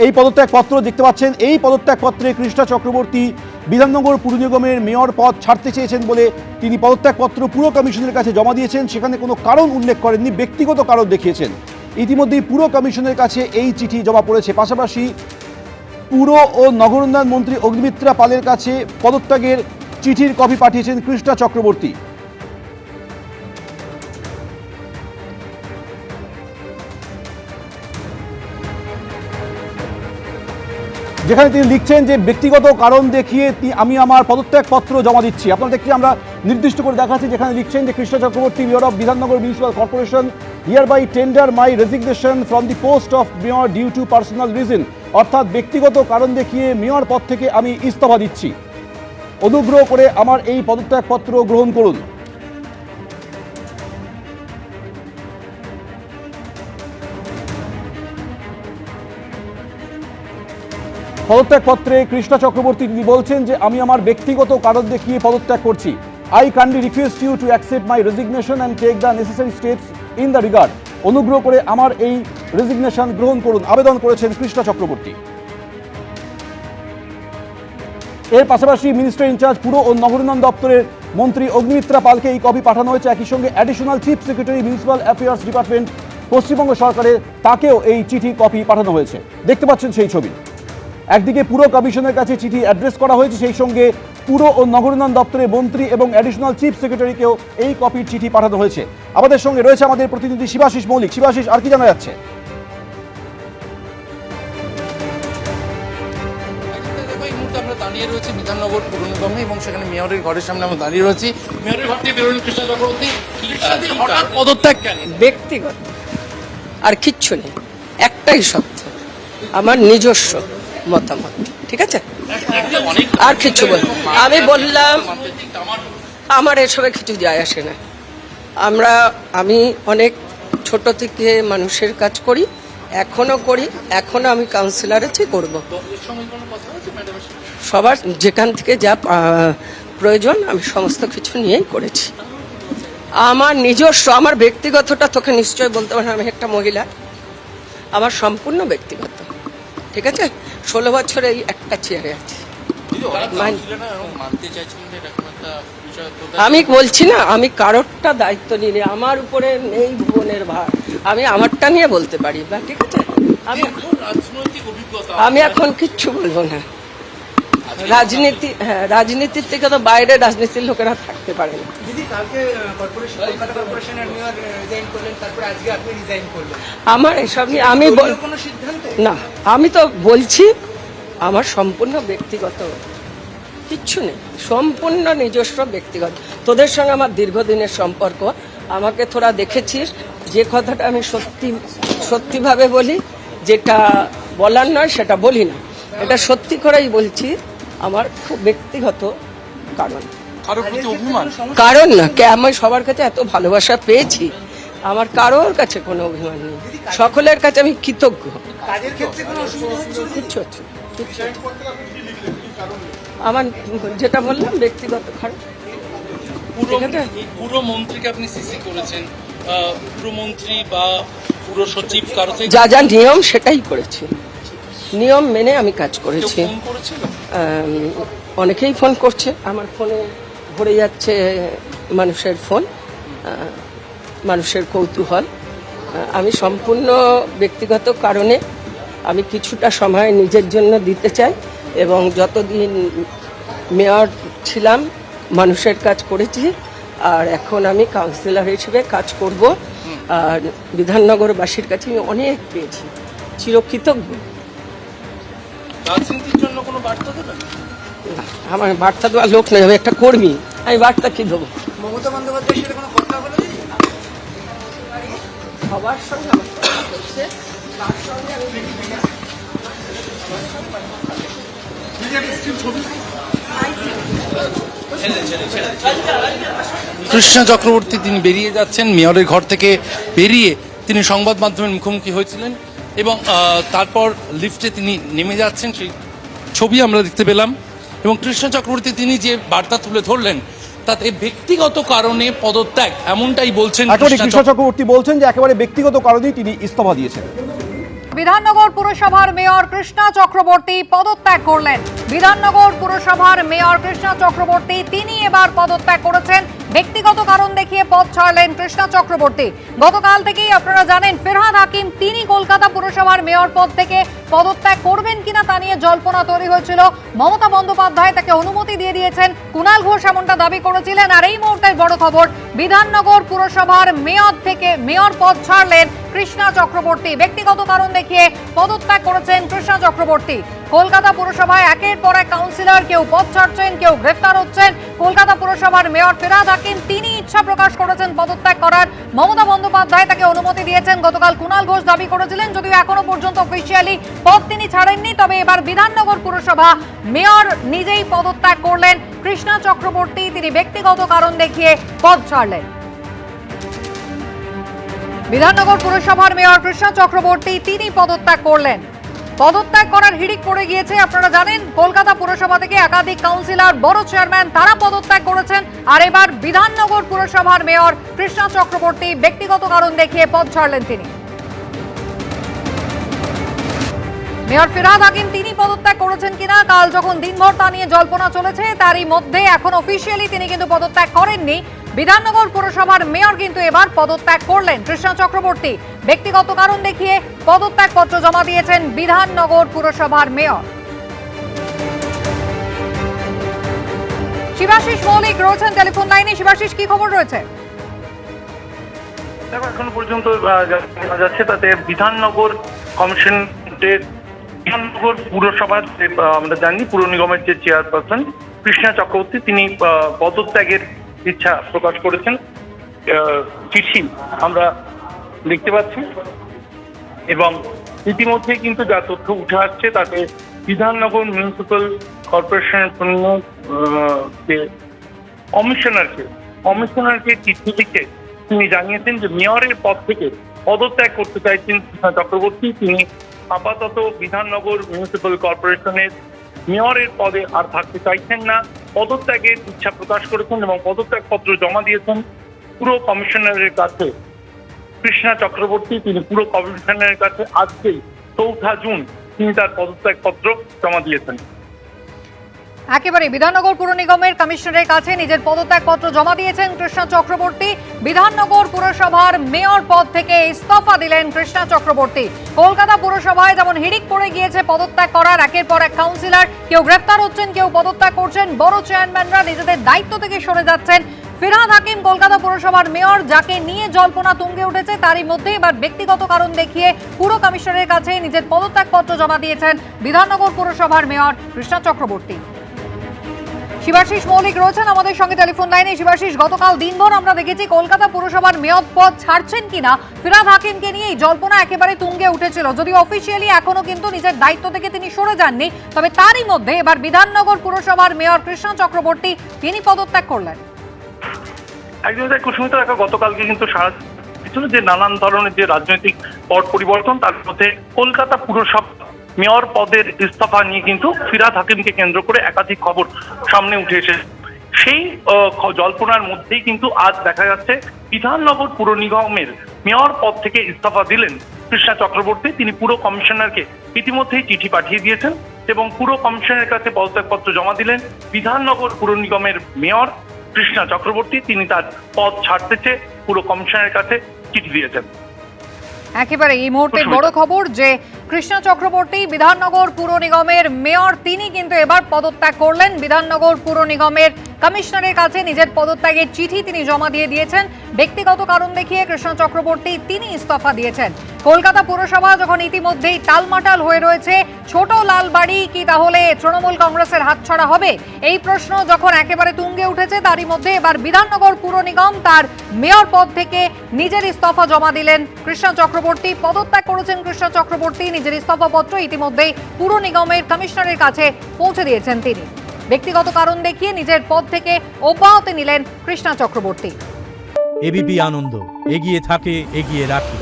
এই পদত্যাগপত্র দেখতে পাচ্ছেন। এই পদত্যাগপত্রে কৃষ্ণা চক্রবর্তী বিধাননগর পুর নিগমের মেয়র পদ ছাড়তে চেয়েছেন বলে তিনি পদত্যাগপত্র পুর কমিশনের কাছে জমা দিয়েছেন। সেখানে কোনো কারণ উল্লেখ করেননি, ব্যক্তিগত কারণ দেখিয়েছেন। ইতিমধ্যেই পুর কমিশনের কাছে এই চিঠি জমা পড়েছে। পাশাপাশি পুর ও নগর উন্নয়ন মন্ত্রী অগ্নিমিত্রা পালের কাছে পদত্যাগের চিঠির কপি পাঠিয়েছেন কৃষ্ণা চক্রবর্তী। যেখানে তিনি লিখছেন যে ব্যক্তিগত কারণ দেখিয়ে আমি আমার পদত্যাগপত্র জমা দিচ্ছি। আপনাদেরকে আমরা নির্দিষ্ট করে দেখাচ্ছি, যেখানে লিখছেন যে Krishna Chakraborty, mayor of Bidhannagar municipal corporation, hereby tender my resignation from the post of mayor due to personal reason. অর্থাৎ ব্যক্তিগত কারণ দেখিয়ে মেয়র পদ থেকে আমি ইস্তফা দিচ্ছি। অনুগ্রহ করে আমার এই পদত্যাগপত্র গ্রহণ করুন। পদত্যাগপত্রে কৃষ্ণা চক্রবর্তী তিনি বলছেন যে আমি আমার ব্যক্তিগত কারণ দেখিয়ে পদত্যাগ করছি। I kindly request you to accept my resignation and take the necessary steps in the regard. অনুগ্রহ করে আমার এই রেজিগনেশন গ্রহণ করুন, আবেদন করেছেন কৃষ্ণা চক্রবর্তী। এর পাশাপাশি মিনিস্টার ইনচার্জ পুর ও নগর উন্নয়ন দপ্তরের মন্ত্রী অগ্নিমিত্রা পালকে এই কপি পাঠানো হয়েছে। একই সঙ্গে additional chief secretary municipal affairs department Paschimbanga সরকারের, তাকেও এই চিঠি কপি পাঠানো হয়েছে। দেখতে পাচ্ছেন সেই ছবি। একদিকে পুর কমিশনের কাছে চিঠি অ্যাড্রেস করা হয়েছে, সেই সঙ্গে পুর ও নগর উন্নয়ন দপ্তরের মন্ত্রী এবং অ্যাডিশনাল চিফ সেক্রেটারিকেও এই কপির চিঠি পাঠানো হয়েছে। আমাদের সঙ্গে রয়েছে আমাদের প্রতিনিধি শিবাশিস মৌলিক। শিবাশিস, আর কি জানা যাচ্ছে? আমরা দাঁড়িয়ে রয়েছি বিধাননগর পুর নিগমে এবং সেখানে মেয়রের ঘরের সামনে আমরা দাঁড়িয়ে রয়েছি। মেয়রের ঘর থেকে বেরোলেন কৃষ্ণা চক্রবর্তী, হঠাৎ পদত্যাগ কেন? ব্যক্তিগত আর কিচ্ছু নেই, একটাই সত্য, আমার নিজস্ব মতামত, ঠিক আছে? আর কিছু বল, আমি বললাম আমার এসবে কিছু যায় আসে না। আমি অনেক ছোট থেকে মানুষের কাজ করি, এখনো করি, এখনো আমি কাউন্সিলর আছি, করব। সবার যেখান থেকে যা প্রয়োজন আমি সমস্ত কিছু নিয়েই করেছি। আমার নিজস্ব, আমার ব্যক্তিগতটা তোকে নিশ্চয় বলতে পারি, আমি একটা মহিলা, আমার সম্পূর্ণ ব্যক্তিগত, ঠিক আছে? 16 বছরে এই একটা চেয়ারে আছে। আমি বলছি না, আমি কারোরটা দায়িত্ব নিলে আমার উপরে নেই ভুবনের ভার, আমি আমারটা নিয়ে বলতে পারি বা, ঠিক আছে? আমি এখন কিচ্ছু বলবো না। রাজনীতি, হ্যাঁ, রাজনীতির থেকে তো বাইরে রাজনীতির লোকেরা থাকতে পারে না। আমার এসব নিয়ে আমি না, আমি তো বলছি আমার সম্পূর্ণ ব্যক্তিগত, কিচ্ছু নেই, সম্পূর্ণ নিজস্ব ব্যক্তিগত। তোদের সঙ্গে আমার দীর্ঘদিনের সম্পর্ক, আমাকে তোরা দেখেছিস, যে কথাটা আমি সত্যিভাবে বলি, যেটা বলার নয় সেটা বলি না, এটা সত্যি করেই বলছি। আমার খুব ব্যক্তিগত কারণ, কারণ না কে, আমি সবার কাছে এত ভালোবাসা পেয়েছি, আমার কারোর কাছে কোনো অভিমান নেই, সকলের কাছে আমি কৃতজ্ঞ। আমার যেটা বললাম ব্যক্তিগত কারণ। পুরমন্ত্রীকে আপনি সিসি করেছেন, পুরমন্ত্রী বা পুর সচিব কারো যা যা নিয়ম সেটাই করেছি, নিয়ম মেনে আমি কাজ করেছি। অনেকেই ফোন করছে, আমার ফোনে ভরে যাচ্ছে মানুষের ফোন, মানুষের কৌতূহল। আমি সম্পূর্ণ ব্যক্তিগত কারণে আমি কিছুটা সময় নিজের জন্য দিতে চাই, এবং যতদিন মেয়র ছিলাম মানুষের কাজ করেছি, আর এখন আমি কাউন্সিলর হিসেবে কাজ করব। আর বিধাননগরবাসীর কাছে আমি অনেক পেয়েছি, চিরকৃতজ্ঞ। রাজনীতির জন্য কোনো বার্তা দেবেন? আমার বার্তা দেওয়ার লোক নেই, আমি একটা কর্মী, আমি বার্তা কি দেবো? মমতা বন্দ্যোপাধ্যায়ের সাথে কোনো কথা বলে সবার সঙ্গে আমার কথা হচ্ছে, তার সঙ্গে আমি কৃষ্ণা চক্রবর্তী তিনি বেরিয়ে যাচ্ছেন মেয়রের ঘর থেকে, বেরিয়ে তিনি সংবাদ মাধ্যমের মুখোমুখি হয়েছিলেন এবং তারপর লিফটে তিনি নেমে যাচ্ছেন, সেই ছবি আমরা দেখতে পেলাম। এবং কৃষ্ণা চক্রবর্তী তিনি যে বার্তা তুলে ধরলেন তাতে ব্যক্তিগত কারণে পদত্যাগ, এমনটাই বলছেন কৃষ্ণা চক্রবর্তী। বলছেন যে একেবারে ব্যক্তিগত কারণেই তিনি ইস্তফা দিয়েছেন। বিধাননগর পুরসভার মেয়র কৃষ্ণা চক্রবর্তী পদত্যাগ করলেন। বিধাননগর পুরসভার মেয়র কৃষ্ণা চক্রবর্তী তিনি এবার পদত্যাগ করেছেন। ব্যক্তিগত কারণ দেখিয়ে পদ ছাড়লেন কৃষ্ণা চক্রবর্তী। গতকাল থেকেই আপনারা জানেন ফিরহাদ হাকিম তিনি কলকাতা পুরসভার মেয়র পদ থেকে পদত্যাগ করবেন কিনা তা নিয়ে জল্পনা তৈরি হয়েছিল। মমতা বন্দ্যোপাধ্যায় তাকে অনুমতি দিয়ে দিয়েছেন, কুণাল ঘোষ এমনটা দাবি করেছিলেন। আর এই মুহূর্তের বড় খবর, বিধাননগর পুরসভার মেয়র থেকে মেয়র পদ ছাড়লেন কৃষ্ণা চক্রবর্তী। ব্যক্তিগত কারণ দেখিয়ে পদত্যাগ করেছেন কৃষ্ণা চক্রবর্তী। কলকাতা পুরসভায় একের পর এক কাউন্সিলর কেউ পদ ছাড়ছেন, কেউ গ্রেফতার হচ্ছেন। কলকাতা পুরসভার মেয়র ফিরহাদ হাকিম তিনি ইচ্ছা প্রকাশ করেছেন পদত্যাগ করার। মমতা বন্দ্যোপাধ্যায় তাকে অনুমতি দিয়েছেন। গতকাল কুণাল ঘোষ দাবি করেছিলেন, যদিও এখনো পর্যন্ত অফিসিয়ালি পদ তিনি ছাড়েননি, তবে এবার বিধাননগর পুরসভা মেয়র নিজেই পদত্যাগ করলেন কৃষ্ণা চক্রবর্তী। তিনি ব্যক্তিগত কারণ দেখিয়ে পদ ছাড়লেন। বিধাননগর পুরসভার মেয়র কৃষ্ণা চক্রবর্তী তিনি পদত্যাগ করলেন। পদত্যাগ করার হিড়িক পড়ে গিয়েছে। আপনারা জানেন কলকাতা পুরসভা থেকে একাধিক কাউন্সিলর, বড় চেয়ারম্যান তারা পদত্যাগ করেছেন। আর এবার বিধাননগর পুরসভার মেয়র কৃষ্ণা চক্রবর্তী ব্যক্তিগত কারণ দেখিয়ে পদ ছাড়লেন তিনি। মেয়র ফিরহাদ হাকিম তিনি পদত্যাগ করেছেন কিনা কাল যখন দিনভর তা নিয়ে জল্পনা চলেছে, তারই মধ্যে এখন অফিসিয়ালি তিনি কিন্তু পদত্যাগ করেননি। বিধাননগর পুরসভার মেয়র কিন্তু এবার পদত্যাগ করলেন কৃষ্ণা চক্রবর্তী। ব্যক্তিগত কারণ দেখিয়ে পদত্যাগ পত্র জমা দিয়েছেন বিধাননগর পুরসভার মেয়র। শিবাশিস মৌলিক রয়েছেন টেলিফোন লাইনে। শিবাশিস, কি খবর রয়েছে? এখন পর্যন্ত জানা যাচ্ছে তাতে বিধাননগর কমিশনের বিধাননগর পুরসভার আমরা জানি পুর নিগমের যে চেয়ারপারসন কৃষ্ণা চক্রবর্তী তিনি পদত্যাগের ইচ্ছা প্রকাশ করেছেন। চিঠি আমরা দেখতে পাচ্ছি এবং ইতিমধ্যে কিন্তু যা তথ্য উঠে আসছে তাতে বিধাননগর মিউনিসিপ্যাল কর্পোরেশনের যে কমিশনারকে চিঠি লিখে তিনি জানিয়েছেন যে মেয়রের পদ থেকে পদত্যাগ করতে চাইছেন কৃষ্ণা চক্রবর্তী। তিনি আপাতত বিধাননগর মিউনিসিপ্যাল কর্পোরেশনের মেয়রের পদে আর থাকতে চাইছেন না, পদত্যাগের ইচ্ছা প্রকাশ করেছেন এবং পদত্যাগ পত্র জমা দিয়েছেন পুরো কমিশনারের কাছে। কৃষ্ণা চক্রবর্তী তিনি পুরো কমিশনারের কাছে আজকেই 4 জুন তিনি তার পদত্যাগ পত্র জমা দিয়েছেন। একেবারে বিধাননগর পুর নিগমের কমিশনারের কাছে নিজের পদত্যাগ পত্র জমা দিয়েছেন কৃষ্ণা চক্রবর্তী। বিধাননগর পুরসভার মেয়র পদ থেকে ইস্তফা দিলেন কৃষ্ণা চক্রবর্তী। কলকাতা পুরসভায় যেমন হিড়িক পড়ে গিয়েছে পদত্যাগ করার, একের পর এক কাউন্সিলর কেউ গ্রেফতার হচ্ছেন, কেউ পদত্যাগ করছেন, বড় চেয়ারম্যানরা নিজেদের দায়িত্ব থেকে সরে যাচ্ছেন। ফিরহাদ হাকিম কলকাতা পুরসভার মেয়র যাকে নিয়ে জল্পনা তুঙ্গে উঠেছে, তারই মধ্যে এবার ব্যক্তিগত কারণ দেখিয়ে পুর কমিশনারের কাছে নিজের পদত্যাগ পত্র জমা দিয়েছেন বিধাননগর পুরসভার মেয়র কৃষ্ণা চক্রবর্তী। শিবাশিস মৌলিক রয়েছেন আমাদের সঙ্গে টেলিফোন লাইনে। শিবাশিস, গতকাল দিনভর আমরা দেখেছি কলকাতা পুরসভার মেয়র পদ ছাড়ছেন কিনা ফিরহাদ হাকিমকে নিয়ে এই জল্পনা একেবারে তুঙ্গে উঠেছিল, যদিও অফিসিয়ালি এখনো কিন্তু নিজের দায়িত্ব থেকে তিনি সরে যাননি। তবে তারই মধ্যে এবার বিধাননগর পুরসভার মেয়র কৃষ্ণা চক্রবর্তী তিনি পদত্যাগ করলেন। একদম তাই কুসুমিতা, গতকালকে কিন্তু সারা পিছনে যে নানান ধরনের যে রাজনৈতিক পট পরিবর্তন, তার মধ্যে কলকাতা পুরসভা মেয়র পদের ইস্তফা নিয়ে কিন্তু ফিরহাদ হাকিমকে কেন্দ্র করে একাধিক খবর সামনে উঠে এসেছে। সেই জল্পনার মধ্যেই কিন্তু আজ দেখা যাচ্ছে বিধাননগর পুর নিগমের মেয়র পদ থেকে ইস্তফা দিলেন কৃষ্ণা চক্রবর্তী। তিনি পুরো কমিশনারকে ইতিমধ্যেই চিঠি পাঠিয়ে দিয়েছেন এবং পুরো কমিশনের কাছে পদত্যাগপত্র জমা দিলেন। বিধাননগর পুর নিগমের মেয়র কৃষ্ণা চক্রবর্তী তিনি তার পদ ছাড়তে চেয়ে পুরো কমিশনের কাছে চিঠি দিয়েছেন। একেবারে এই মুহূর্তের বড় খবর যে কৃষ্ণা চক্রবর্তী বিধাননগর পুর নিগমের মেয়র তিনি কিন্তু এবার পদত্যাগ করলেন। বিধাননগর পুর নিগমের কমিশনারের কাছে নিজের পদত্যাগের চিঠি তিনি জমা দিয়ে দিয়েছেন। ব্যক্তিগত কারণ দেখিয়ে কৃষ্ণা চক্রবর্তী তিনি ইস্তফা দিয়েছেন। কলকাতা পুরসভা যখন ইতিমধ্যেই টালমাটাল হয়ে রয়েছে, ছোট লালবাড়ি কি তাহলে তৃণমূল কংগ্রেসের হাতছাড়া হবে, এই প্রশ্ন যখন একেবারে তুঙ্গে উঠেছে, তারই মধ্যে এবার বিধাননগর পুর নিগম তার মেয়র পদ থেকে নিজের ইস্তফা জমা দিলেন কৃষ্ণা চক্রবর্তী। পদত্যাগ করেছেন কৃষ্ণা চক্রবর্তী, নিজের ইস্তফাপত্র ইতিমধ্যেই পুর নিগমের কমিশনারের কাছে পৌঁছে দিয়েছেন তিনি। ব্যক্তিগত কারণ দেখিয়ে নিজের পদ থেকে অব্যাহতি নিলেন কৃষ্ণা চক্রবর্তী। এবিপি আনন্দ এগিয়ে থাকে, এগিয়ে রাখে।